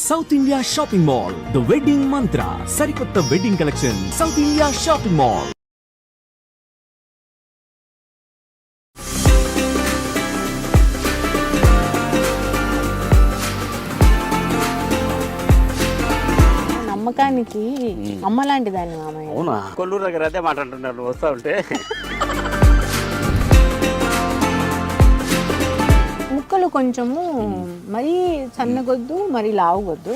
South India shopping mall, the wedding మంత్ర, సరికొత్త wedding collection, south India shopping mall. నమ్మకానికి అమ్మ లాంటి దాన్ని మామయ్య. అవునా? కొల్లూరు దగ్గర అదే మాట అంటున్నారు వస్తా ఉంటే. ముక్కలు కొంచెము మరీ సన్నగొద్దు, మరి లావుగొద్దు,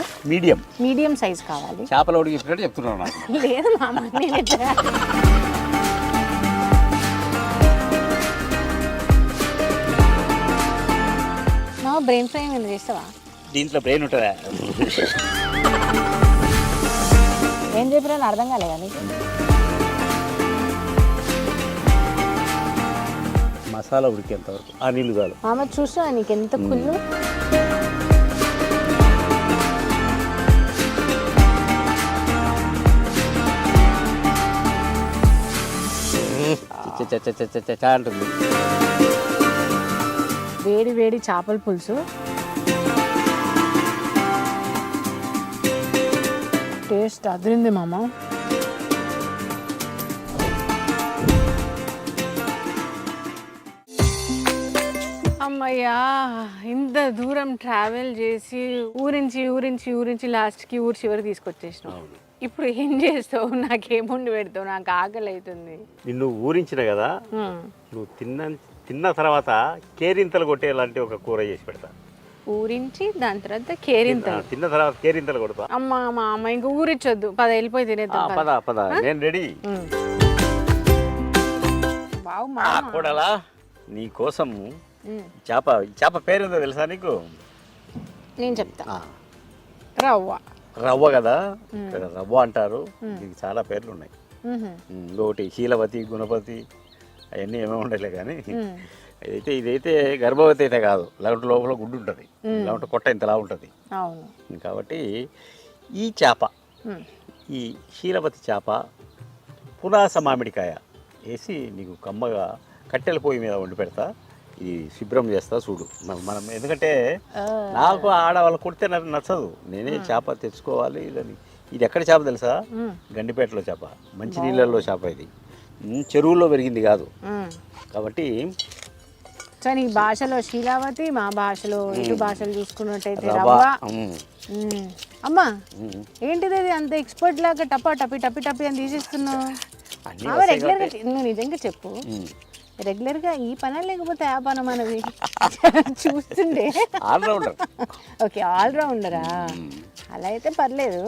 మీడియం సైజ్ కావాలి. చేపలు ఉడికి చెప్పినట్టు చెప్తున్నాను. లేదు మామ, మా బ్రెయిన్ ఫ్రై ఏమైనా చేస్తావా? దీంట్లో బ్రెయిన్ ఉంటుందా? ఏం చెప్పినా అర్థం కాలేదా నీకు? మసాలా ఉడికేంత వరకు ఆ నీళ్ళు కాదు మామ. చూసా నీకు ఎంత కుళ్ళు. అంటుంది. వేడి వేడి చేపల పులుసు, టేస్ట్ అదిరింది మామ. అమ్మయ్యా, ఇంత దూరం ట్రావెల్ చేసి ఊరించి లాస్ట్కి ఊరి చివరి తీసుకొచ్చేసినావు. ఇప్పుడు ఏం చేస్తావు? నాకేముండి పెడతావు? నాకు ఆకలి అవుతుంది. నిన్ను ఊరించిన కదా, నువ్వు తిన్న తర్వాత కేరింతలు కొట్టేలాంటి ఒక కూర చేసి పెడతా. ఊరించి దాని తర్వాత కేరింతలు, తిన్న తర్వాత కేరింతలు కొడతా. అమ్మ మా అమ్మ ఇంకా ఊరిచ్చొద్దు, పద వెళ్ళిపోయి తినేద్దాం. పద నేను రెడీ. కూడలా నీ కోసం చేప పేరుందో తెలుసా నీకు? నేను చెప్తా. రవ్వ కదా, రవ్వ అంటారు. దీనికి చాలా పేర్లు ఉన్నాయి. ఇంకొకటి శీలవతి, గుణపతి, అవన్నీ ఏమో ఉండలే కానీ ఇదైతే గర్భవతి అయితే కాదు, లేకుంటే లోపల గుడ్డు ఉంటుంది, లేకుంటే కొట్ట ఇంతలా ఉంటుంది. కాబట్టి ఈ చేప, ఈ శీలవతి చేప పునాస మామిడికాయ వేసి నీకు కమ్మగా కట్టెల పొయ్యి మీద వండి పెడతా. ఇది శుభ్రం చేస్తా చూడు. మనం ఎందుకంటే నాకు ఆడవాళ్ళు కొడితే నాకు నచ్చదు. నేనే చేప తెచ్చుకోవాలి. ఇది ఎక్కడ చేప తెలుసా? గండిపేటలో చేప, మంచి నీళ్ళల్లో చేప. ఇది చెరువుల్లో పెరిగింది కాదు. కాబట్టి నీ భాషలో శీలావతి, మా భాషలో ఇటు భాషలు చూసుకున్నట్టయితే రవ్వ. అమ్మా ఏంటిది అది అంత ఎక్స్పర్ట్ లాగా టపి అని తీసిస్తున్నావు? రెగ్యులర్గా నువ్వు నిజంగా చెప్పు, రెగ్యులర్గా ఈ పనా లేకపోతే ఆ పన మనది? చూస్తుండే ఓకే, ఆల్రౌండరా? అలా అయితే పర్లేదు.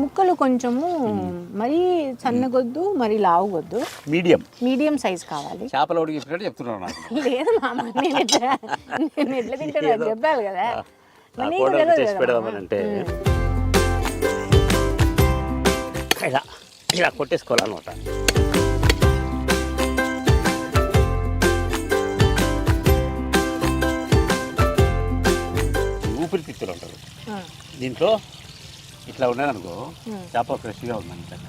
ముక్కలు కొంచెము మరీ సన్నగొద్దు, మరి లావుగొద్దు, మీడియం సైజ్ కావాలి. చేపలు ఉడికి చెప్పినట్టు చెప్తున్నాను. లేదు మామ, నేను ఎట్లా తింటాను చెప్పాలి కదా. అంటే ఇలా కొట్టేసుకోవాలన్నమాట. ఊపిరితిత్తులు ఉంటారు దీంట్లో. ఇట్లా ఉన్నాయనుకో, చేప ఫ్రెష్గా ఉందని చక్క.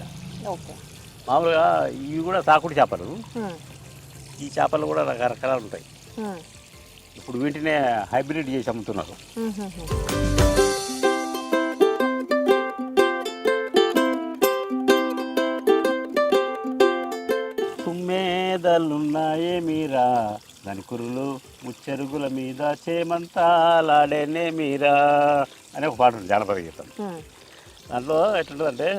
మామూలుగా ఇవి కూడా సాకుడు చేపలు. ఈ చేపలు కూడా రకరకాలు ఉంటాయి. ఇప్పుడు వీటినే హైబ్రిడ్ చేసి అమ్ముతున్నారు. తుమ్మెదలున్నాయే మీరా, దాని కురులు ముచ్చెరుగుల మీద చేమంతాలాడేనే మీరా అని ఒక పాట ఉంది, జానపద గీతం. దాంట్లో ఎట్లుంటుందంటే,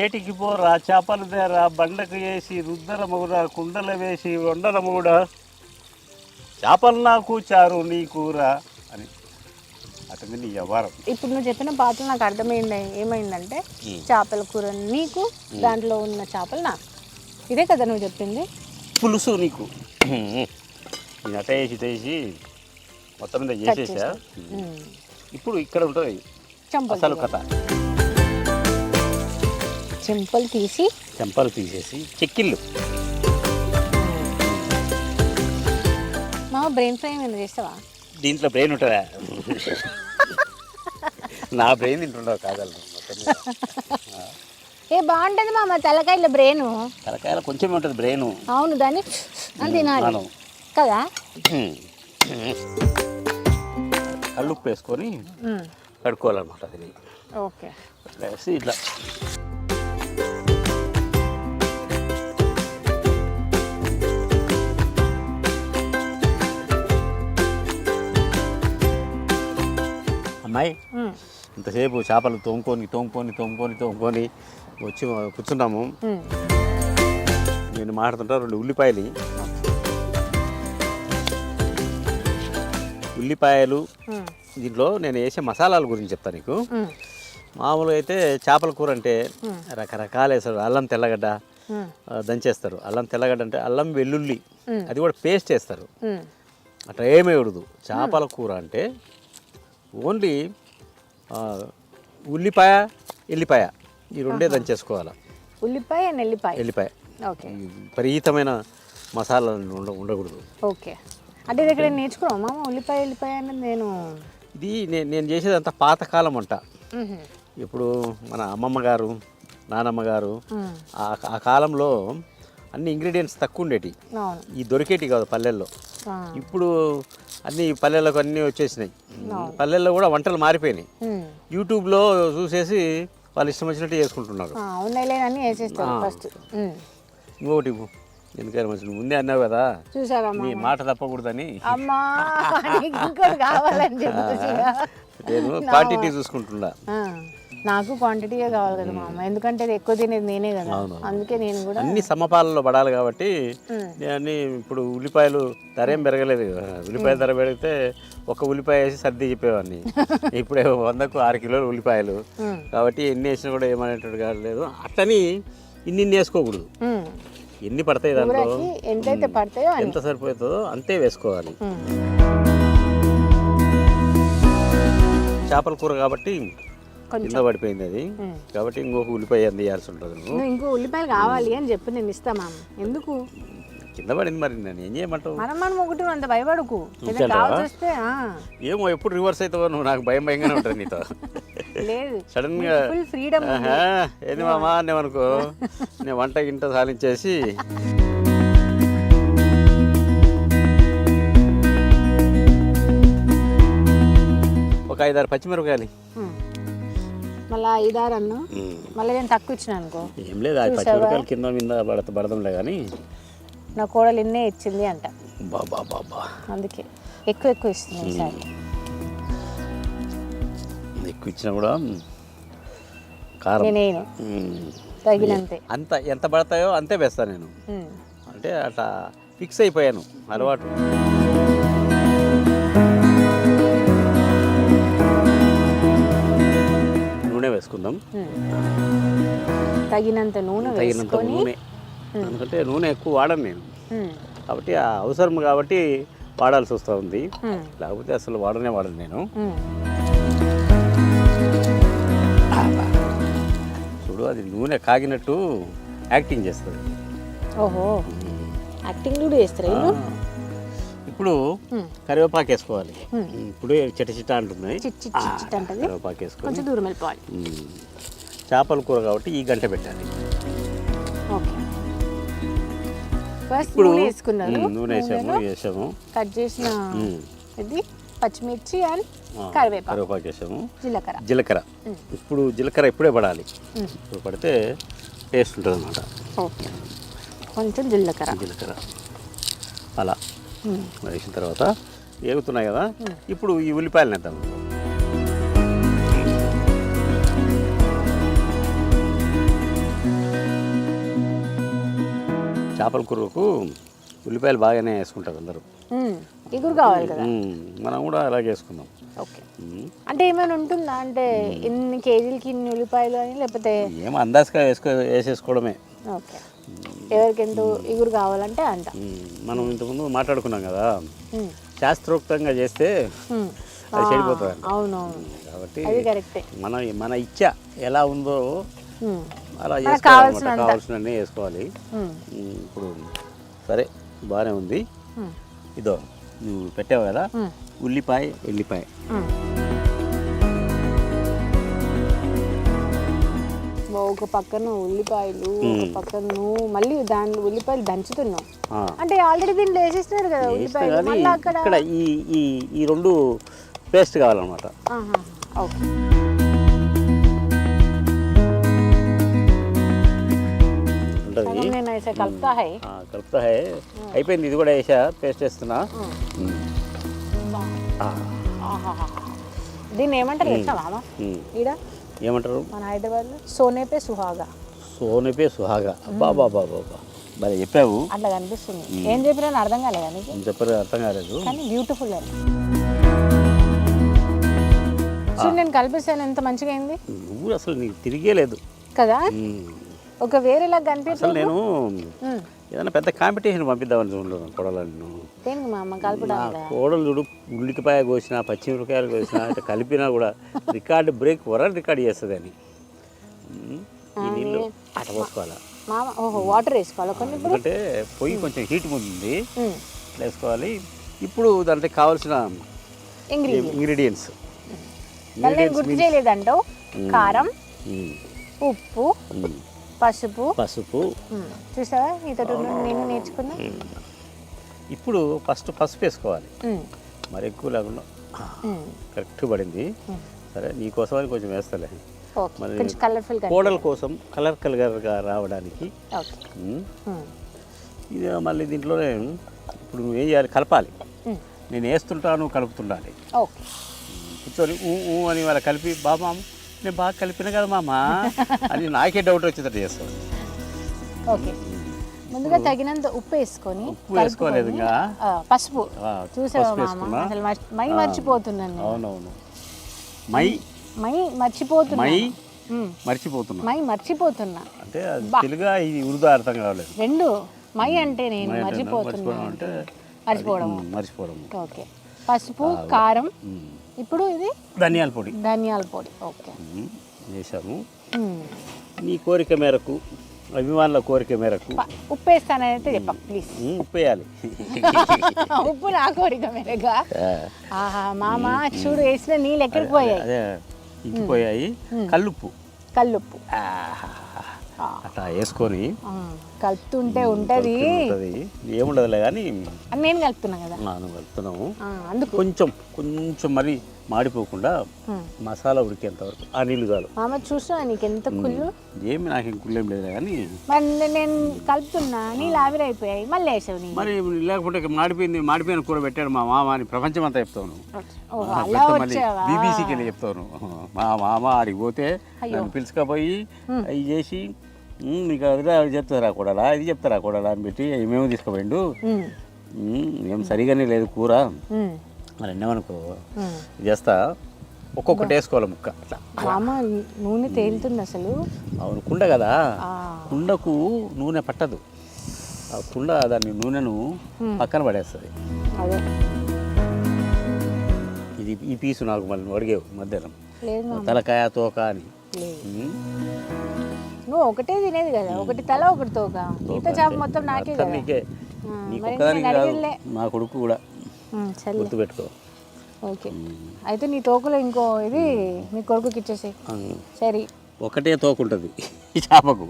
ఏటికి పోరా చేపలు దేరా, బండకు వేసి రుద్దల మొగుడా, కుండల వేసి వండల మొగుడా, చేపలు నాకు చారు నీ కూర అని అతని నీ వ్యవహారం. ఇప్పుడు నువ్వు చెప్పిన పాటలు నాకు అర్థమైంది. ఏమైందంటే చేపల కూర నీకు, దాంట్లో ఉన్న చేపలు నాకు. ఇదే కదా నువ్వు చెప్పింది? పులుసు నీకు. నేను అట్ట వేసి మొత్తం మీద చేసేసా. ఇప్పుడు ఇక్కడ ఉంటుంది అసలు కథ. చెంపలు తీసేసి చెక్కిళ్ళు. మా బ్రెయిన్ ఫ్రై ఏమైనా చేస్తావా? దీంట్లో బ్రెయిన్ ఉంటుందా? నా బ్రెయిన్ తింటుండవు కాగలను మొత్తం మీద. ఏ బాగుంటుంది మామ తలకాయల బ్రెయిన్. తలకాయలో కొంచెం ఉంటుంది బ్రెయిన్. అవును దాన్ని అని తినాలి కదా. కల్లుప్పు వేసుకొని కడుక్కోవాలన్నమాట అది. ఓకే వేసి ఇట్లా అమ్మాయి ఇంతసేపు చేపలు తోముకొని వచ్చి కూర్చున్నాము. నేను మాట్లాడుతుంటా 2 ఉల్లిపాయలు దీంట్లో నేను వేసే మసాలాల గురించి చెప్తాను నీకు. మామూలుగా అయితే చేపల కూర అంటే రకరకాలు వేస్తారు. అల్లం తెల్లగడ్డ దంచేస్తారు. అల్లం తెల్లగడ్డ అంటే అల్లం వెల్లుల్లి అది కూడా పేస్ట్ వేస్తారు. అట్లా ఏమీ ఉడదు. చేపల కూర అంటే ఓన్లీ ఉల్లిపాయ ఎల్లిపాయ ఈ రెండే దంచేసుకోవాలి. ఉల్లిపాయ ఎల్లిపాయ ఓకే. విపరీతమైన మసాలా ఉండకూడదు. ఓకే అంటే ఇది ఇక్కడ నేర్చుకున్నాం మామ ఉల్లిపాయ అనేది. నేను చేసేది అంతా పాతకాలం అంట. ఇప్పుడు మన అమ్మమ్మ గారు నానమ్మ గారు ఆ కాలంలో అన్ని ఇంగ్రీడియంట్స్ తక్కువ ఉండేటి, ఈ దొరికేటి కాదు పల్లెల్లో. ఇప్పుడు అన్ని పల్లెలకు అన్నీ వచ్చేసినాయి. పల్లెల్లో కూడా వంటలు మారిపోయినాయి. యూట్యూబ్లో చూసేసి వాళ్ళు ఇష్టం వచ్చినట్టు చేసుకుంటున్నారు. ఇంకొకటి ఎందుకని మంచి ముందే అన్నావు కదా, నీ మాట తప్పకూడదని నేను క్వాంటిటీ చూసుకుంటున్నా. నాకు క్వాంటిటీయే కావాలి కదా మామ, ఎందుకంటే ఎక్కువ తినేది నేనే కదా, అందుకే నేను కూడా అన్ని సమపాలలో పడాలి కాబట్టి అన్ని. ఇప్పుడు ఉల్లిపాయలు ధర ఏం పెరగలేదు. ఉల్లిపాయ ధర పెరిగితే ఒక ఉల్లిపాయ వేసి సర్ది చెప్పేవాడిని. ఇప్పుడు 100కు 6 కిలోలు ఉల్లిపాయలు కాబట్టి ఎన్ని వేసినా కూడా ఏమనేటట్టు కాలేదు. అట్లని ఇన్ని వేసుకోకూడదు. ఎన్ని పడతాయి దాంట్లో ఎంతైతే పడతాయో ఎంత సరిపోతుందో అంతే వేసుకోవాలి. చేపల కూర కాబట్టి కింద పడిపోయింది అది, కాబట్టి ఇంకొక ఉల్లిపాయ వేయాల్సి ఉంటుంది. ఇంకో ఉల్లిపాయలు కావాలి అని చెప్పి నేను ఇస్తా మామ. ఎందుకు కింద పడింది మరి నేను ఏం చేయమంటావు? మనం ఒకటి అంత భయపడకు. ఏమో ఎప్పుడు రివర్స్ అవుతావో నువ్వు, నాకు భయంగానే ఉంటుంది నీతో. లేదు సడన్ గా ఫ్రీడమ్ ఏది మామా అనేవనుకో, నేను వంట గింట సాలించేసి ఒక 5-6 పచ్చిమిరపకాయలు, మళ్ళీ 5-6 అన్న మళ్ళీ నేను తక్కువ ఇచ్చిన అనుకో. ఏం లేదు, అది పచ్చిమిరపకాయలు కింద మీద పడదంలే కానీ నా కోడలు ఇన్నే ఇచ్చింది అంట. బాబా బాబా అందుకే ఎక్కువ ఇస్తుంది ఈసారి. ఎక్కువ ఇచ్చినా కూడా కారం నేను తగినంతే అంత ఎంత పడతాయో అంతే వేస్తాను నేను. అంటే అట్లా ఫిక్స్ అయిపోయాను, అలవాటు. నూనె వేసుకుందాం, తగినంత నూనె. ఎందుకంటే నూనె ఎక్కువ వాడను నేను, కాబట్టి అవసరం కాబట్టి వాడాల్సి వస్తూ ఉంది. లేకపోతే అసలు వాడను నేను. చూడు అది నూనె కాగినట్టు యాక్టింగ్ చేస్తుంది. ఓహో, యాక్టింగ్ కూడా చేస్తారా? ఇప్పుడు కరివేపాకు వేసుకోవాలి. ఇప్పుడు చిట్ట అంటుంది, కరివేపాకు వేసుకోవాలి. కొంచెం దూరం వెళ్ళిపోవాలి. చేపల కూర కాబట్టి ఈ గంట పెట్టాలి. ఇప్పుడు నూనె వేసాము, కట్ చేసిన ఇది పచ్చిమిర్చి అండ్ కరివేపాకు వేసాము, జీలకర్ర. ఇప్పుడు జీలకర్ర ఇప్పుడే పడాలి, ఇప్పుడు పడితే టేస్ట్ ఉంటుంది అన్నమాట. ఓకే, కొంచెం జీలకర్ర అలా వేసిన తర్వాత వేగుతున్నాయి కదా, ఇప్పుడు ఈ ఉల్లిపాయలు వేద్దాం. చేపల కూరకు ఉల్లిపాయలు బాగానే వేసుకుంటారు అందరూ. ఇగురు కావాలి కదా, మనం కూడా అలాగే వేసుకుందాం. ఓకే, అంటే ఏమైనా ఉంటుందా అంటే ఇన్ని కేజీలకి ఇన్ని ఉల్లిపాయలు అని, లేకపోతే ఏమో అందాజుగా వేసేసుకోవడమే. ఓకే, ఎవరికి ఎంత ఇగురు కావాలంటే అంట. మనం ఇంతకుముందు మాట్లాడుకున్నాం కదా, శాస్త్రోక్తంగా చేస్తే అది చెడిపోతుంది. అవునవును, కాబట్టి అది కరెక్టే. మన ఇచ్చ ఎలా ఉందో అలా చేసుకోవాలి, కావాల్సినవన్నీ వేసుకోవాలి. ఇప్పుడు సరే బాగానే ఉంది. ఇదో నువ్వు పెట్టావు కదా ఉల్లిపాయ ఎల్లిపాయ, ఒక పక్కన ఉల్లిపాయలు ఒక పక్కన నువ్వు మళ్ళీ దాని ఉల్లిపాయలు దంచుతున్నావు ఆ. అంటే ఆల్రెడీ దీంట్లో వేసేస్తున్నారు కదా ఉల్లిపాయలు కానీ మళ్ళీ అక్కడ ఇక్కడ ఈ ఈ ఈ రెండు పేస్ట్ కావాలన్నమాట. ఆహా, ఓకే ఉంటుంది సగం నేను ऐसे కలుపుతా హై కలుపుతా హై. అయిపోయింది, ఇది కూడా వేసా, పేస్ట్ వేస్తున్నా. దీన్ని ఏమంటారు తెలుసా మామ ఈడ ఏమంటారు మన హైదరాబాద్లో సోనే పే సుహాగా సోనిపే సుహాగా. అబ్బా బాబా బాబా మరి చెప్పావు, అట్లా కనిపిస్తుంది. ఏం చెప్పినా అర్థం కాలేదా నీకు? చెప్పారు అర్థం కాలేదు. కానీ బ్యూటిఫుల్ అని చూడు నేను కలిపిస్తాను ఎంత మంచిగా అయింది నువ్వు అసలు నీకు తిరిగే లేదు కదా. ఒక వేరేలా కనిపిస్తుంది. అసలు నేను ఏదైనా పెద్ద కాంపిటీషన్ పంపిద్దామని చూడలేదు కోడలను. దేనికి మా అమ్మ కలపడానికి? కోడలు చూడు, ఉల్లిపాయ కోసినా పచ్చిమిరపకాయలు కోసినా ఇట్లా కలిపినా కూడా రికార్డు బ్రేక్ వరల్డ్ రికార్డ్ చేస్తుంది అని. ఈ నీళ్ళు అట పోసుకోవాలా మామ? ఓహో, వాటర్ వేసుకోవాలి కొన్ని. ఎందుకంటే పొయ్యి కొంచెం హీట్ ఉంది, ఇట్లా వేసుకోవాలి. ఇప్పుడు దాంట్లో కావాల్సిన ఇంగ్రీడియంట్స్ గుర్తు చేయలేదంటావు. కారం, ఉప్పు, పసుపు. చూసావా నీతో నేను నేర్చుకున్నా. ఇప్పుడు ఫస్ట్ పసుపు వేసుకోవాలి, మరి ఎక్కువ లేకుండా. కరెక్ట్ పడింది. సరే నీకోసం కొంచెం వేస్తలే, మరి కోడల కోసం కలర్గా రావడానికి. ఇది మళ్ళీ దీంట్లోనే ఇప్పుడు నువ్వు ఏం చేయాలి, కలపాలి. నేను వేస్తుంటాను, కలుపుతుండాలి. కూర్చొని ఊ అని వాళ్ళ కలిపి, బాబా నేను బాగా కలిపిన కదా మామ అని నాకే డౌట్ వచ్చేటట్టు చేస్తాను. ఓకే, ముందుగా తగినంత ఉప్పు వేసుకొని. ఉప్పు వేసుకోలేదు ఇంకా, పసుపు చూసావా మామ? అసలు మై మర్చిపోతున్నాను. అవునవును, మై మర్చిపోతున్నా. మై మర్చిపోతున్నా అంటే తెలుగు ఇది ఉర్దూ అర్థం కావలేదు. రెండు మై అంటే నేను మర్చిపోతున్నా అంటే మర్చిపోవడం. ఓకే, పసుపు, కారం. ఇప్పుడు ఇది ధనియాల పొడి. ఓకే వేసాము. నీ కోరిక మేరకు, అభిమానుల కోరిక మేరకు ఉప్పు వేస్తానైతే చెప్ప ప్లీజ్. ఉప్పు వేయాలి. ఉప్పు నా కోరిక మేరగా. ఆహా మామ చూడు, వేసిన నీళ్ళు ఎక్కడికి పోయాయి? అదే ఇంకిపోయాయి. కల్లుప్పు అట్లా వేసుకొని కలుపుతుంటే ఉంటది. ఏముండదులే కానీ నేను కలుపుతున్నా కదా. మనం కలుపుతున్నాము. అందుకు కొంచెం మరి మాడిపోకుండా మసాలా ఉడికేంత వరకు ఆ నీళ్ళు చాలు. మామ చూసా నీకు ఎంత కుళ్ళు. ఏమి నాకేం కుళ్ళేం లేదు కానీ మరి నేను కలుపుతున్నా, నీళ్ళు ఆవిరైపోయాయి, మళ్ళీ వేసావు. మరి లేకపోతే మాడిపోయిన కూర పెట్టాడు మా మామ అని ప్రపంచం అంతా చెప్తాను. మళ్ళీ బీబీసీకి వెళ్ళి చెప్తాను. మా మామ ఆడికి పోతే నన్ను పిలుచుకపోయి అవి చేసి మీకు అది చెప్తారా కూడాలా, ఇది చెప్తారా కూడాలా అని పెట్టి ఏమేమో తీసుకుపోయిండు. ఏం సరిగానే లేదు కూర. మరి అన్నామనుకో చేస్తా, ఒక్కొక్కటి వేసుకోవాలి ముక్క. అట్లా నూనె తేలుతుంది అసలు. అవును, కుండ కదా, కుండకు నూనె పట్టదు. ఆ కుండ దాన్ని నూనెను పక్కన పడేస్తుంది. ఇది ఈ పీసు నాకు మళ్ళీ అడిగేవు మధ్యాహ్నం, తలకాయ తోక అని. నువ్వు ఒకటే తినేది కదా, ఒకటి తల ఒకటి తోక. మిగతా చేప మొత్తం నాకే కదా. నా కొడుకు కూడా గుర్తుపెట్టుకో. ఓకే, అయితే నీ తోకలో ఇంకో ఇది మీ కొడుకుకి ఇచ్చేసి. సరే, ఒకటే తోక ఉంటుంది ఈ చేపకు,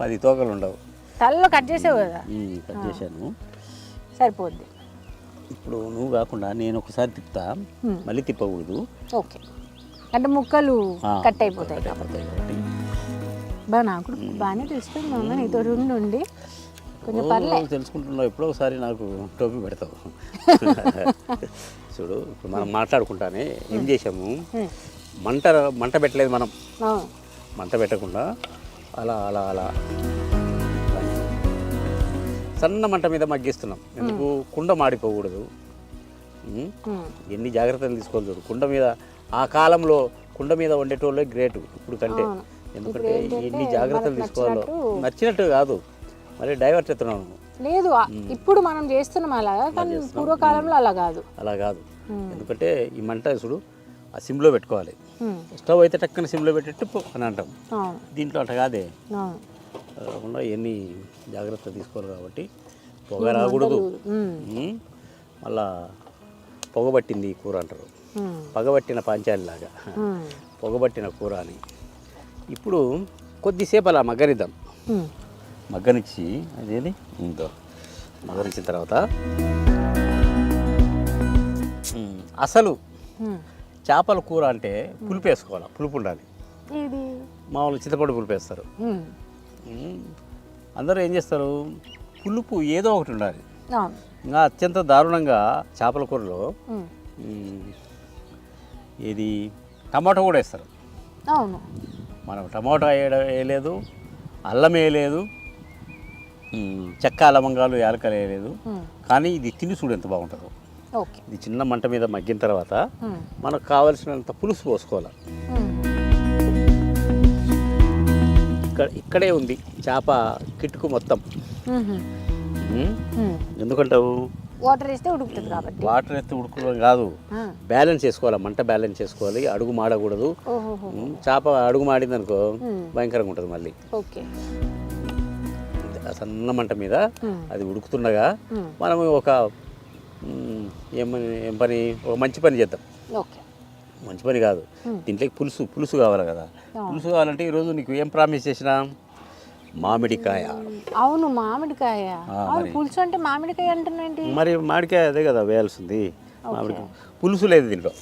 10 తోకలు ఉండవు. తలలో కట్ చేసావు కదా. కట్ చేశాను, సరిపోద్ది. ఇప్పుడు నువ్వు కాకుండా నేను ఒకసారి తిప్పుతా, మళ్ళీ తిప్పకూడదు. ఓకే, అంటే ముక్కలు కట్ అయిపోతాయి కాబట్టి. నాకు బాగానే తెలిసిపోయింది మామ, నీతో ఉండి కొంచెం పర్లేదు తెలుసుకుంటున్నావు. ఎప్పుడో ఒకసారి నాకు టోపీ పెడతావు. చూడు, ఇప్పుడు మనం మాట్లాడుకుంటానే ఏం చేసాము, మంట పెట్టలేదు మనం. మంట పెట్టకుండా అలా అలా అలా సన్న మంట మీద మగ్గిస్తున్నాం. ఎందుకు, కుండ మాడిపోకూడదు. ఎన్ని జాగ్రత్తలు తీసుకోవాలి చూడు. కుండ మీద ఆ కాలంలో కుండ మీద వండేటోళ్ళే గ్రేటు ఇప్పుడు కంటే. ఎందుకంటే ఎన్ని జాగ్రత్తలు తీసుకోవాలో. నచ్చినట్టు కాదు, మరి డైవర్ట్ ఎత్తున్నాను లేదు. ఇప్పుడు మనం చేస్తున్నాం అలాగా, కానీ పూర్వకాలంలో అలా కాదు. ఎందుకంటే ఈ మంట చూడు, ఆ సిమ్లో పెట్టుకోవాలి. స్టవ్ అయితే టక్కన సిమ్లో పెట్టేట్టు అని అంటాం. దీంట్లో అట్లా కాదే, ఎన్ని జాగ్రత్తలు తీసుకోవాలి. కాబట్టి పొగ రాకూడదు. మళ్ళా పొగబట్టింది ఈ కూర అంటారు, పగబట్టిన పాంచాలిలాగా పొగబట్టిన కూర అని. ఇప్పుడు కొద్దిసేపు అలా మగ్గనిద్దాం. ఉమ్. మగ్గనిచ్చి అదేది ఇంతో మగ్గనిచ్చిన తర్వాత అసలు ఉమ్. చేపల కూర అంటే పులుపు వేసుకోవాలి, పులుపు ఉండాలి. ఇది మామూలు చింతపండు పులుపు వేస్తారు. ఉమ్. అందరూ ఏం చేస్తారు, పులుపు ఏదో ఒకటి ఉండాలి. అవును. ఇంకా అత్యంత దారుణంగా చేపల కూరలో ఉమ్. ఇది టమాటో కూడా వేస్తారు. అవును. మనం టమాటా వేయలేదు, అల్లం వేయలేదు, చెక్క లవంగాలు యాలకలు వేయలేదు. కానీ ఇది తిని చూడు ఎంత బాగుంటుందో. ఓకే. ఇది చిన్న మంట మీద మగ్గిన తర్వాత ఉమ్. మనకు కావలసినంత పులుసు పోసుకోవాలి. ఉమ్. ఇక్కడే ఉంది చేప కిటుకు మొత్తం. ఉహు. ఉమ్. ఎందుకంటావు? వాటర్ వేస్తే ఉడుకుతుంది కాబట్టి. వాటర్ ఎత్తి ఉడుకోవడం కాదు, ఆ. బ్యాలెన్స్ చేసుకోవాలి, మంట బ్యాలెన్స్ చేసుకోవాలి, అడుగు మాడకూడదు. ఓహోహో. చేప అడుగు మాడింది అనుకో భయంకరంగా ఉంటుంది మళ్ళీ. ఓకే. సన్న మంట మీద ఉమ్. అది ఉడుకుతుండగా ఉమ్. మనం ఒక ఏం పని, ఒక మంచి పని చేద్దాం. ఓకే. మంచి పని కాదు, దీంట్లోకి పులుసు కావాలి కదా. పులుసు కావాలంటే ఈరోజు నీకు ఏం ప్రామిస్ చేసినా, మామిడికాయ. అవును, మామిడికాయ. అవును, మరి. పులుసు అంటే మామిడికాయ అంటున్నాంటి. మరి మామిడికాయ అదే కదా వేయాల్సింది. మామిడికాయ పులుసు లేదు దీంట్లో.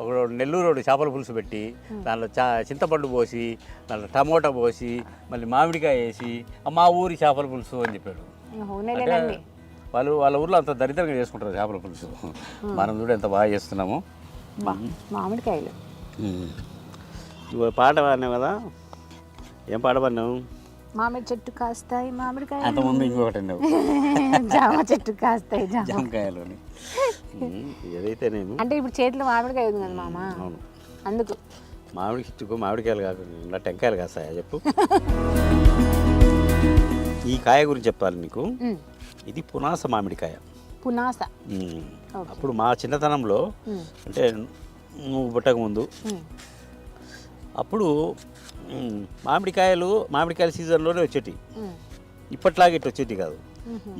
ఒక నెల్లూరు చేపల పులుసు పెట్టి దాంట్లో చింతపండు పోసి, దాంట్లో టమోటా పోసి, మళ్ళీ మామిడికాయ వేసి మా ఊరి చేపల పులుసు అని చెప్పాడు. అంటే వాళ్ళ ఊర్లో అంత దరిద్రంగా చేసుకుంటారు చేపల పులుసు. మనం కూడా ఎంత బాగా చేస్తున్నాము. మామిడికాయలు. ఇవ్వ పాట పాడినావు కదా, ఏం పాట పాడినావు? మామిడి చెట్టు కాస్తాయి మామిడికాయ, అంతకుముందు ఇంకొకటి అన్నావు, జామ చెట్టు కాస్తాయి జామకాయలు అని. ఏదైతేనేమి అంటే ఇప్పుడు చేతిలో మామిడికాయ ఉంది కదా మామ. అవును, అందుకు మామిడి చెట్టుకు మామిడికాయలు కాకుండా టెంకాయలు కాస్తాయా చెప్పు. ఈ కాయ గురించి చెప్పాలి నీకు. ఇది పునాస మామిడికాయ. పునాస. అప్పుడు మా చిన్నతనంలో, అంటే నువ్వు పుట్టక ముందు, అప్పుడు మామిడికాయల సీజన్లోనే వచ్చేటి. ఇప్పట్లాగా ఇట్లా వచ్చేటి కాదు.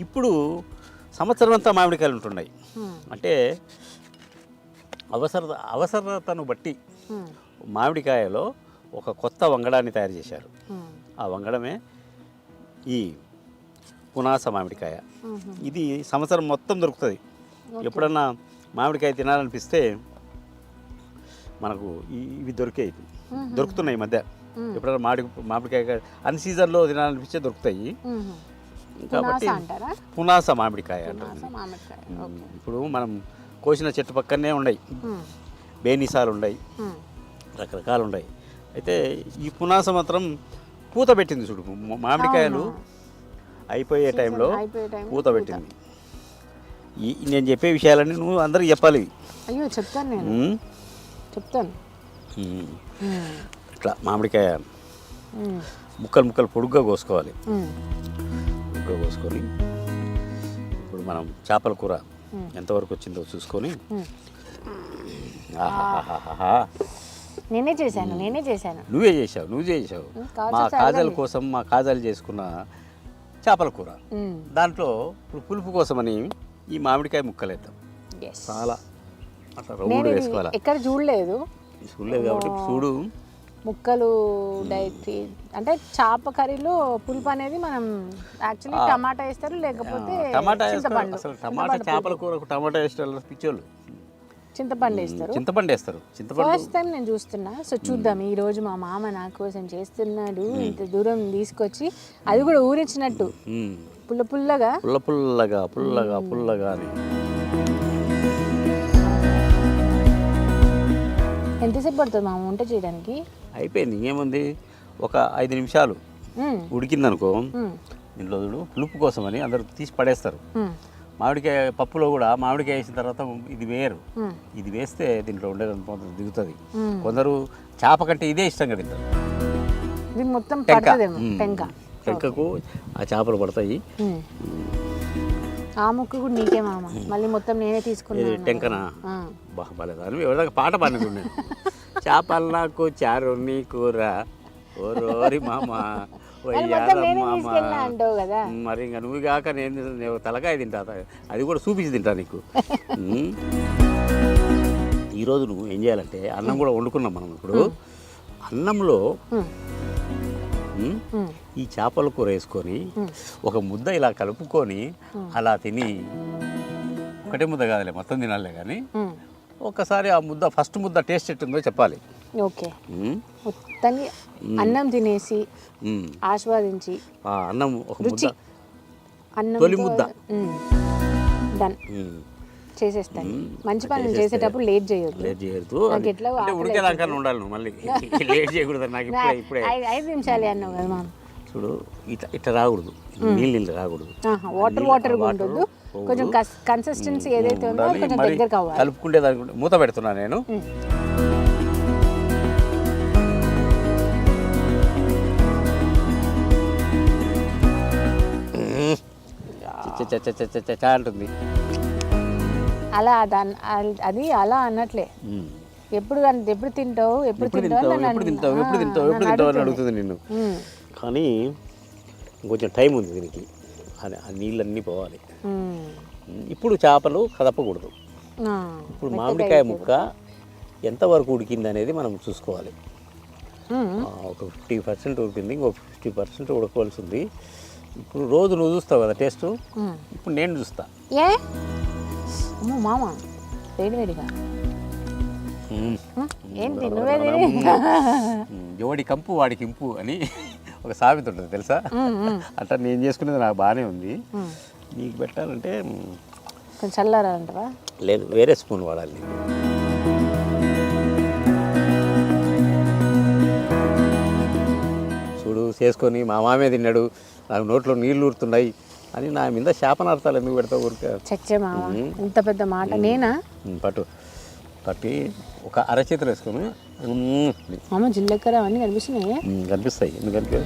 ఇప్పుడు సంవత్సరం అంతా మామిడికాయలు ఉంటున్నాయి. అంటే అవసరతను బట్టి మామిడికాయలో ఒక కొత్త వంగడాన్ని తయారు చేశారు. ఆ వంగడమే ఈ పునాస మామిడికాయ. ఇది సంవత్సరం మొత్తం దొరుకుతుంది. ఎప్పుడన్నా మామిడికాయ తినాలనిపిస్తే మనకు ఇవి దొరుకుతున్నాయి ఈ మధ్య. ఎప్పుడైనా మామిడికాయ అన్ సీజన్లో తినాలనిపిస్తే దొరుకుతాయి. కాబట్టి పునాస మామిడికాయ అంటారు. ఇప్పుడు మనం కోసిన చెట్టు పక్కనే ఉన్నాయి, బేనిసాలు ఉన్నాయి, రకరకాలు ఉన్నాయి. అయితే ఈ పునాస మాత్రం పూత పెట్టింది చూడు. మామిడికాయలు అయిపోయే టైంలో పూత పెట్టింది. నేను చెప్పే విషయాలన్నీ నువ్వు అందరికి చెప్పాలి. అయ్యో చెప్తాను, నేను చెప్తాను. ఇట్లా మామిడికాయ ముక్కలు పొడుగ్గా కోసుకోవాలి. పొడుగ్గా కోసుకొని ఇప్పుడు మనం చేపల కూర ఎంతవరకు వచ్చిందో చూసుకొని, నేనే చేశాను. నువ్వు చేసావు. మా కాజల్ కోసం, మా కాజల్ చేసుకున్న చేపల కూర. దాంట్లో ఇప్పుడు పులుపు కోసమని ఈ మామిడికాయ ముక్కలు వేద్దాం. చాలా అట్లా రౌండ్ వేసుకోవాలి. ఎక్కడ చూడలేదు కాబట్టి చూడు. ముక్కలు డైరెక్ట్ అంటే చేప కర్రీలో పులుపు అనేది మనం యాక్చువల్లీ టమాటా వేస్తారు, లేకపోతే టమాటా అసలు టమాటా చేపల కూరకు టమాటా వేస్తారు పిచ్చోళ్ళు. చింతపండు వేస్తారు. ఫస్ట్ టైం నేను చూస్తున్నా. సో చూద్దాం, ఈ రోజు మా మామ నా కోసం చేస్తున్నాడు. ఇంత దూరం తీసుకొచ్చి, అది కూడా ఊరించినట్టు పుల్లగా అని. ఎంతసేపు పడుతుంది మామ వంట చేయడానికి? అయిపోయింది, ఇంకేముంది, ఒక 5 నిమిషాలు ఉడికిందనుకో. దీంట్లో చూడు, పులుపు కోసమని అందరూ తీసి పడేస్తారు. మామిడికాయ పప్పులో కూడా మామిడికాయ వేసిన తర్వాత ఇది వేయరు. ఇది వేస్తే దీంట్లో ఉండేది దిగుతుంది. కొందరు చేప కంటే ఇదే ఇష్టంగా తింటారు. టెంకకు ఆ చేపలు పడతాయి. ఆ ముక్క కూడా నీకే మామ, మళ్ళీ మొత్తం నేనే తీసుకున్నాను. టెంకనా బాగాలేదా? ఎవరిదాకా పాట పాడుకున్నాను. చేపలు నాకు చారు నీ కూర ఓరోరి మామ, మరి ఇంకా నువ్వు కాక నేను తలకాయ తింటా, అది కూడా చూపించి తింటా నీకు. ఈరోజు నువ్వు ఏం చేయాలంటే, అన్నం కూడా వండుకున్నాం మనం. ఇప్పుడు అన్నంలో ఈ చేపల కూర వేసుకొని ఒక ముద్ద ఇలా కలుపుకొని అలా తిని, ఒకటే ముద్ద కాదులే మొత్తం తినాలే కానీ ఒక్కసారి ఆ ముద్ద ఫస్ట్ ముద్ద టేస్ట్ ఎట్టుందో చెప్పాలి. ఓకే, మొత్తాన్ని అన్నం తినేసి ఆస్వాదించి అన్నం ఒక ముద్ద అన్నం తొలి ముద్ద డన్ చేసేస్తాను. మంచి పనులు చేసేటప్పుడు లేట్ చేయొద్దు. నాకు ఎట్లా అంటే ఉడికేదాకా ఉండాలి నువ్వు, మళ్ళీ లేట్ చేయకూడదు. నాకు ఇప్పుడే 5 నిమిషాలే అన్నావు కదా మా. చూడు ఇట్లా ఇట్లా రాకూడదు, నీళ్ళు రాకూడదు, వాటర్ ఉండదు. కొంచెం కన్సిస్టెన్సీ ఏదైతే ఉందో కొంచెం దగ్గర కావాలి. కలుపుకుంటే దానికి మూత పెడుతున్నా నేను. అంటుంది అలా అది అలా అన్నట్లే. ఎప్పుడు తింటావు ఎప్పుడు తింటావు అని అడుగుతుంది నిన్ను. కానీ కొంచెం టైం ఉంది దీనికి, ఆ నీళ్ళన్నీ పోవాలి. ఇప్పుడు చేపలు కదపకూడదు. ఇప్పుడు మామిడికాయ ముక్క ఎంతవరకు ఉడికింది అనేది మనం చూసుకోవాలి. ఒక 50% ఉడికింది, ఇంకో 50% ఉడకవలసి ఉంది. ఇప్పుడు రోజు నువ్వు చూస్తావు కదా టేస్ట్, ఇప్పుడు నేను చూస్తా. ఏ మామ వేడివేడిగా ఏంటి నువ్వే ఎవడి కంపు వాడికి ఇంపు అని ఒక సామెత ఉంటుంది తెలుసా. అట్లా నేను చేసుకునేది నాకు బాగానే ఉంది. నీకు పెట్టాలంటే కొంచెం చల్లారంటావా? లేదు, వేరే స్పూన్ వాడాలి. చూడు చేసుకొని మా మామే తిన్నాడు, నాకు నోట్లో నీళ్ళు ఊరుతున్నాయి అని నా మీద శాపనార్థాలు ఎందుకు పెడతావు ఊరికే? చచ్చే మామ, ఇంత పెద్ద మాట నేనా? పట్టి ఒక అరచేతులు వేసుకొని మామ జిల్లెక్కర అవన్నీ కనిపిస్తున్నాయి. కనిపిస్తాయి ఎందుకంటే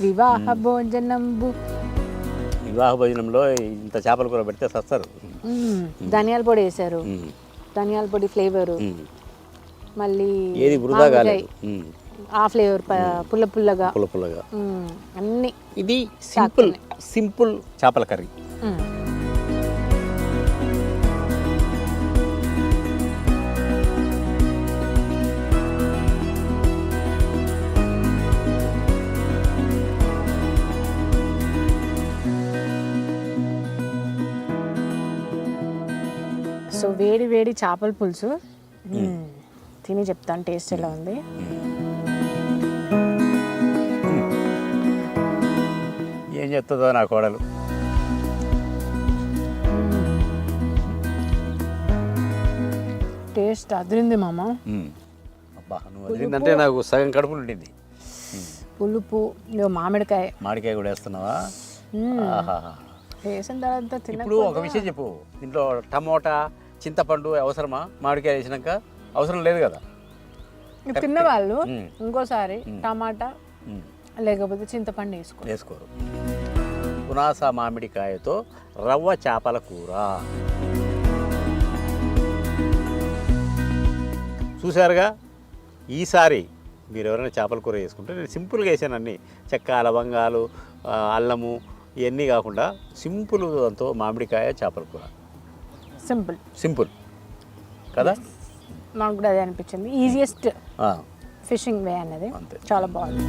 వివాహ భోజనంబు. వివాహ భోజనంలో ఇంత చేపల కూర పెడితే సస్తారు. ధనియాల పొడి వేసారు, ధనియాల పొడి ఫ్లేవరు, మళ్ళీ ఏది వృధా కాలేదు, ఆ ఫ్లేవర్ పుల్ల పుల్లగా అన్ని. ఇది సింపుల్ చేపల కర్రీ. సో వేడి వేడి చేపల పులుసు తిని చెప్తాను టేస్ట్ ఎలా ఉంది. ఏం చెప్తుందో నా కోడలు. టేస్ట్ అదిరింది మామ. అబ్బా, నువ్వు అదిరిందంటే నాకు సగం కడుపు నిండింది. పులుపు, మామిడికాయ కూడా వేస్తున్నావా? వేసిన తర్వాత ఇప్పుడు ఒక విషయం చెప్పు, దీంట్లో టమోటా చింతపండు అవసరమా? మామిడికాయ వేసినాక అవసరం లేదు కదా. తిన్న వాళ్ళు ఇంకోసారి టమాటా లేకపోతే చింతపండు వేసుకోరు. పునాస మామిడికాయతో రవ్వ చేపల కూర చూశారుగా. ఈసారి మీరు ఎవరైనా చేపల కూర చేసుకుంటే నేను సింపుల్గా వేసాను. అన్నీ చెక్క, లవంగాలు, అల్లము ఇవన్నీ కాకుండా సింపుల్ దాంతో మామిడికాయ చేపల కూర. సింపుల్ కదా? నాకు కూడా అదే అనిపించింది. ఈజియెస్ట్ ఫిషింగ్ వే అనేది చాలా బాగుంది.